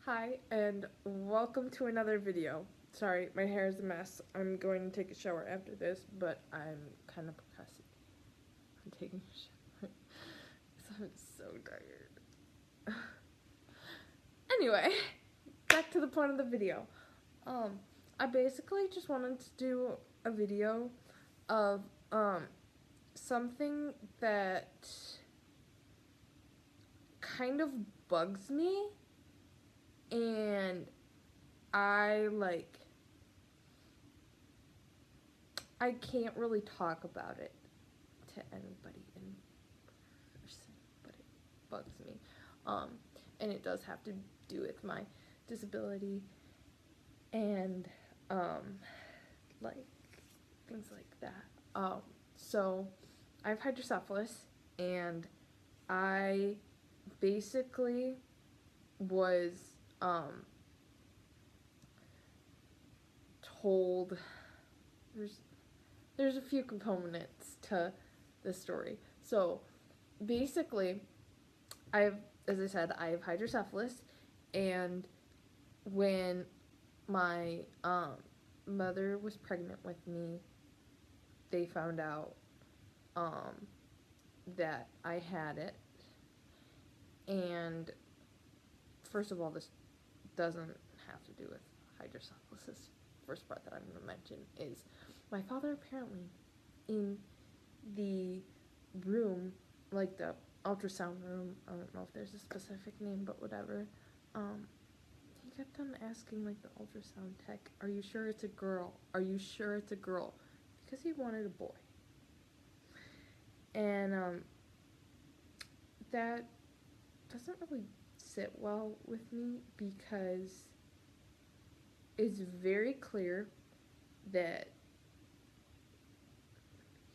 Hi, and welcome to another video. Sorry, my hair is a mess. I'm going to take a shower after this, but I'm kind of procrastinating on taking a shower because I'm so tired. Anyway, back to the point of the video. I basically just wanted to do a video of something that kind of bugs me, and I can't really talk about it to anybody in person, but it bugs me. And it does have to do with my disability and like things like that. So I have hydrocephalus, and I basically was told there's a few components to this story. So basically, as I said, I have hydrocephalus, and when my mother was pregnant with me, they found out that I had it. And first of all, this doesn't have to do with hydrocephalus. This first part that I'm going to mention is my father apparently, in the room, like the ultrasound room, I don't know if there's a specific name, but whatever, he kept on asking like the ultrasound tech, "Are you sure it's a girl? Are you sure it's a girl?" Because he wanted a boy. And that doesn't really sit well with me, because it's very clear that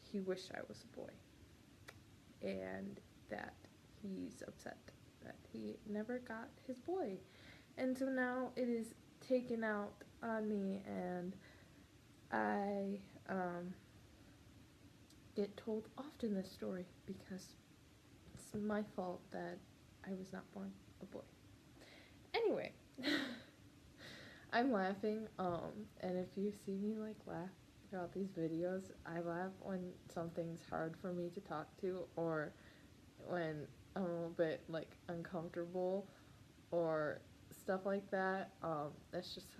he wished I was a boy, and that he's upset that he never got his boy. And so now it is taken out on me, and I get told often this story because it's my fault that I was not born a boy. Anyway, I'm laughing, and if you see me like laugh throughout these videos, I laugh when something's hard for me to talk to, or when I'm a little bit like uncomfortable or stuff like that. That's just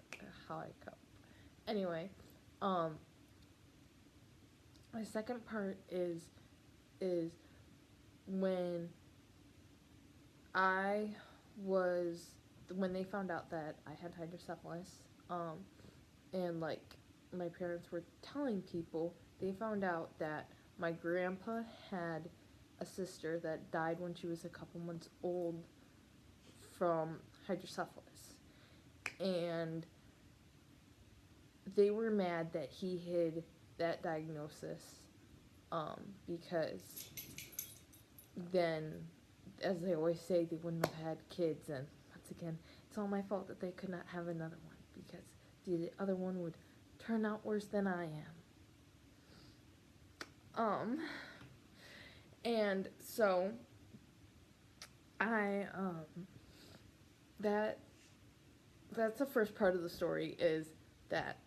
how I cope. Anyway, my second part is when I was when they found out that I had hydrocephalus, and like my parents were telling people, they found out that my grandpa had a sister that died when she was a couple months old from hydrocephalus, and they were mad that he hid that diagnosis, because then, as they always say, they wouldn't have had kids. And once again, it's all my fault that they could not have another one, because the other one would turn out worse than I am. And so I that's the first part of the story, is that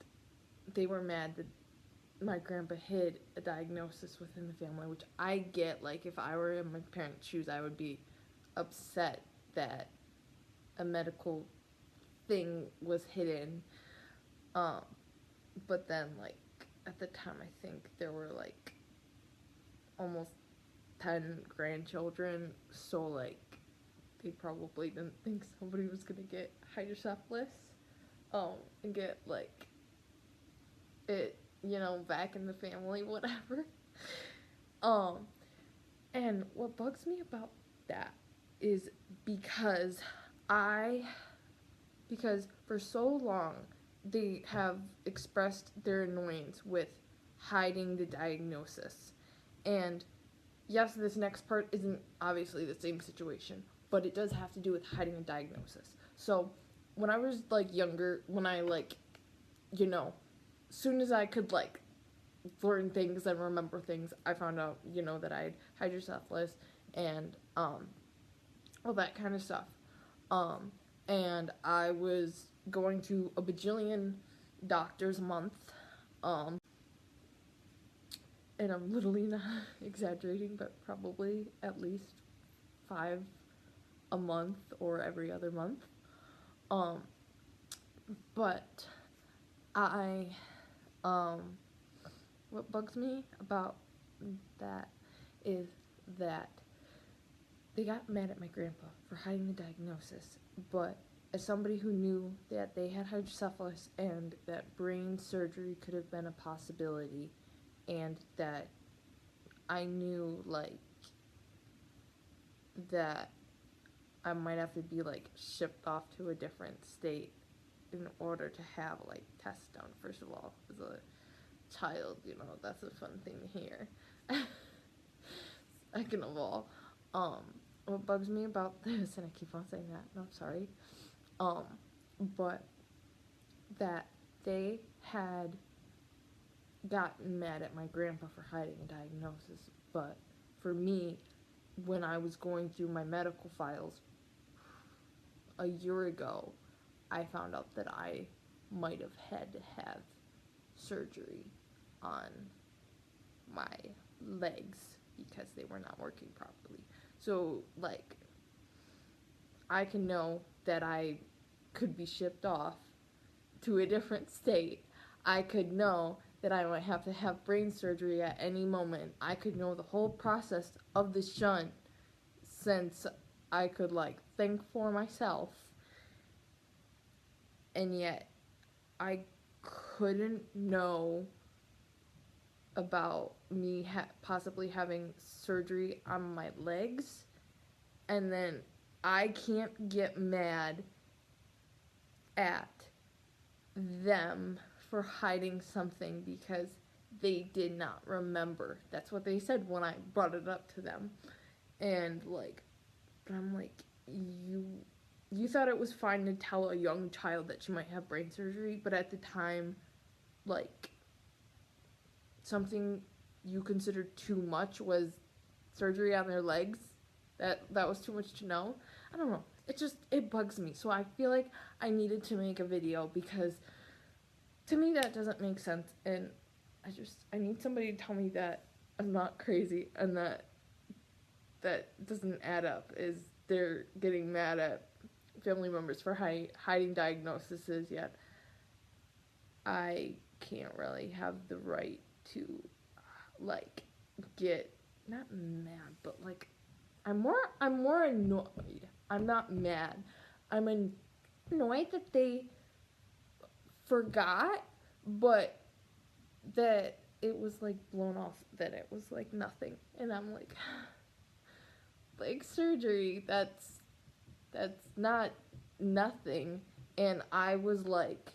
they were mad that my grandpa hid a diagnosis within the family, which I get. Like, if I were in my parents' shoes, I would be upset that a medical thing was hidden. But then, like, at the time, I think there were like almost 10 grandchildren, so like they probably didn't think somebody was gonna get hydrocephalus, and get like it, back in the family, whatever. And what bugs me about that is because for so long they have expressed their annoyance with hiding the diagnosis. And yes, this next part isn't obviously the same situation, but it does have to do with hiding a diagnosis. So when I was like younger, when I soon as I could like learn things and remember things, I found out, that I had hydrocephalus and all that kind of stuff. and I was going to a bajillion doctors a month, and I'm literally not exaggerating, but probably at least 5 a month or every other month. But I, what bugs me about that is that they got mad at my grandpa for hiding the diagnosis, but as somebody who knew that they had hydrocephalus and that brain surgery could have been a possibility, and that I knew, like, that I might have to be, like, shipped off to a different state in order to have, like, tests done. First of all, as a child, you know, that's a fun thing to hear. Second of all, what bugs me about this, and I keep on saying that, and I'm sorry, but that they had gotten mad at my grandpa for hiding a diagnosis, but for me, when I was going through my medical files a year ago, I found out that I might have had to have surgery on my legs because they were not working properly. So, like, I can know that I could be shipped off to a different state. I could know that I might have to have brain surgery at any moment. I could know the whole process of the shunt, since I could, like, think for myself. And yet, I couldn't know about me possibly having surgery on my legs, and then I can't get mad at them for hiding something because they did not remember. That's what they said when I brought it up to them. And, like, but I'm like, you thought it was fine to tell a young child that she might have brain surgery, but at the time, like, something you considered too much was surgery on their legs. That was too much to know. I don't know. It bugs me. So I feel like I needed to make a video because to me that doesn't make sense, and I need somebody to tell me that I'm not crazy and that doesn't add up. Is they're getting mad at family members for hiding diagnoses, yet I can't really have the right to, like, get not mad, but, like, I'm more annoyed. I'm not mad. I'm annoyed that they forgot, but that it was, like, blown off, that it was, like, nothing. And I'm like, like, surgery, that's not nothing. And I was like,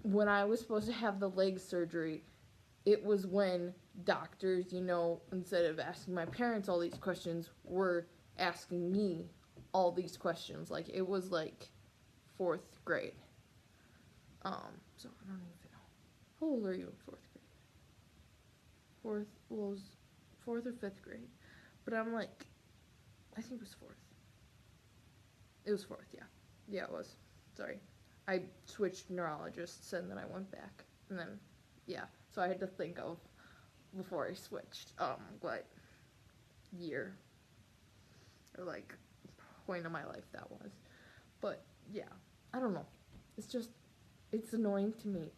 when I was supposed to have the leg surgery, it was when doctors, you know, instead of asking my parents all these questions, were asking me all these questions. Like, it was like 4th grade. So I don't even know. How old are you in 4th grade? 4th or 5th grade. But I'm like, I think it was 4th. It was 4th, yeah. Yeah, it was. Sorry. I switched neurologists and then I went back. And then, yeah. So I had to think of, before I switched, what year or, like, point of my life that was. But, yeah. I don't know. It's annoying to me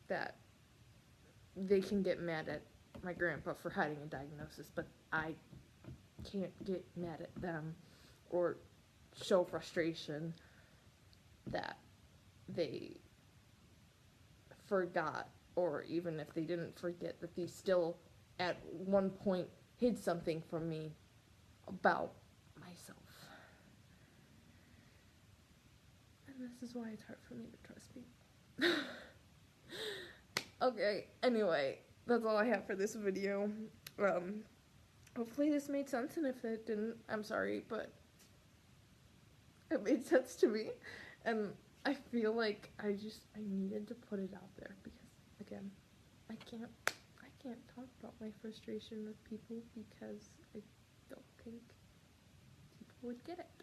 that they can get mad at my grandpa for hiding a diagnosis, but I can't get mad at them or show frustration that they forgot, or even if they didn't forget, that they still at one point hid something from me about myself. And this is why it's hard for me to trust people. Okay, anyway, that's all I have for this video. Hopefully this made sense, and if it didn't, I'm sorry, but it made sense to me, and I feel like I needed to put it out there because, again, I can't talk about my frustration with people because I don't think people would get it.